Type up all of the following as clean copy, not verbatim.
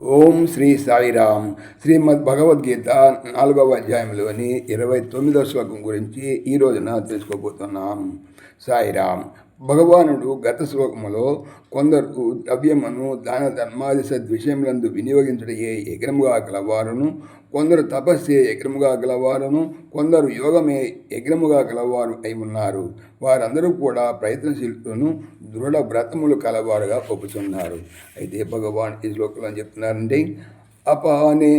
ఓం శ్రీ సాయిరామ్. శ్రీమద్ భగవద్గీత 4వ అధ్యాయంలోని 29వ శ్లోకం గురించి ఈ రోజున తెలుసుకోబోతున్నాం. సాయిరామ్. భగవానుడు గత శ్లోకములో కొందరు ద్రవ్యమును దాన ధర్మాది సద్విషయములందు వినియోగించుటయే యజ్ఞముగా గలవారును, కొందరు తపస్సే యజ్ఞముగా గలవారును, కొందరు యోగమే యజ్ఞముగా గలవారు అయి ఉన్నారు. వారందరూ కూడా ప్రయత్నశీలులను దృఢ వ్రతములు కలవారుగా ఒప్పుతున్నారు. అయితే భగవాన్ ఈ శ్లోకంలో చెప్తున్నారంటే, అపానే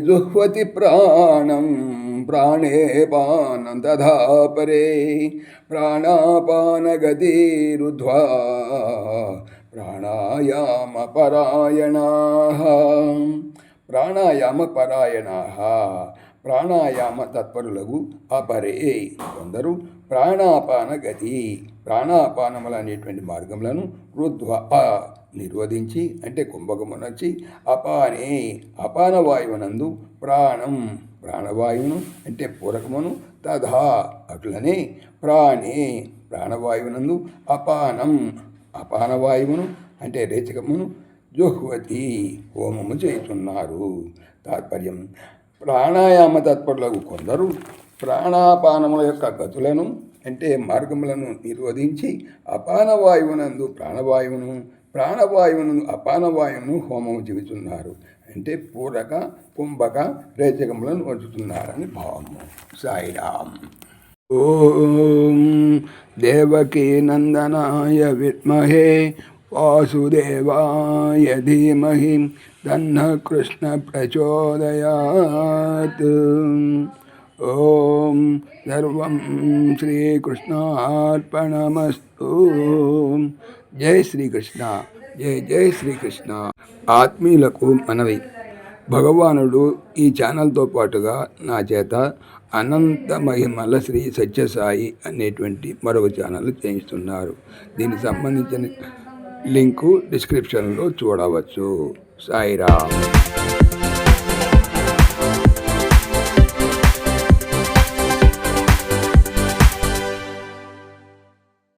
జుహ్వతి ప్రాణం ప్రాణే పానం తథా పరే ప్రాణాపానగతిరుధ్వా ప్రాణాయామ పరాయణాః. ప్రాణాయామ తత్పరులకు అపరే కొందరు ప్రాణాపాన గతి ప్రాణాపానములు అనేటువంటి మార్గములను రుద్ధ్వ నిర్వధించి అంటే కుంభకమునొచ్చి అపాన వాయువునందు ప్రాణవాయువును అంటే పూరకమును తథా అట్లనే ప్రాణవాయువునందు అపానవాయువును అంటే రేచకమును జుహ్వతి హోమము చేస్తున్నారు. తాత్పర్యం, ప్రాణాయామ తత్పరులకు కొందరు ప్రాణాపానముల యొక్క గతులను అంటే మార్గములను నిర్వధించి అపానవాయువునందు ప్రాణవాయువును అపానవాయువును హోమము చేస్తున్నారు. అంటే పూరక కుంభక రేచకములను వంచుతున్నారని భావము. సాయిరామ్. ఓం దేవకీ నందనాయ విద్మహే వాసుదేవాయ ధీమహి తన్నః కృష్ణ ప్రచోదయాత్. ఓం సర్వం శ్రీకృష్ణార్పణమస్తు. జై శ్రీకృష్ణ. జై శ్రీకృష్ణ. ఆత్మీయులకు మనవి, భగవానుడు ఈ ఛానల్తో పాటుగా నా చేత అనంత మహిమల శ్రీ సత్యసాయి అనేటువంటి మరొక ఛానల్ చేయిస్తున్నారు. దీనికి సంబంధించిన లింకు డిస్క్రిప్షన్లో చూడవచ్చు. సాయిరామ్.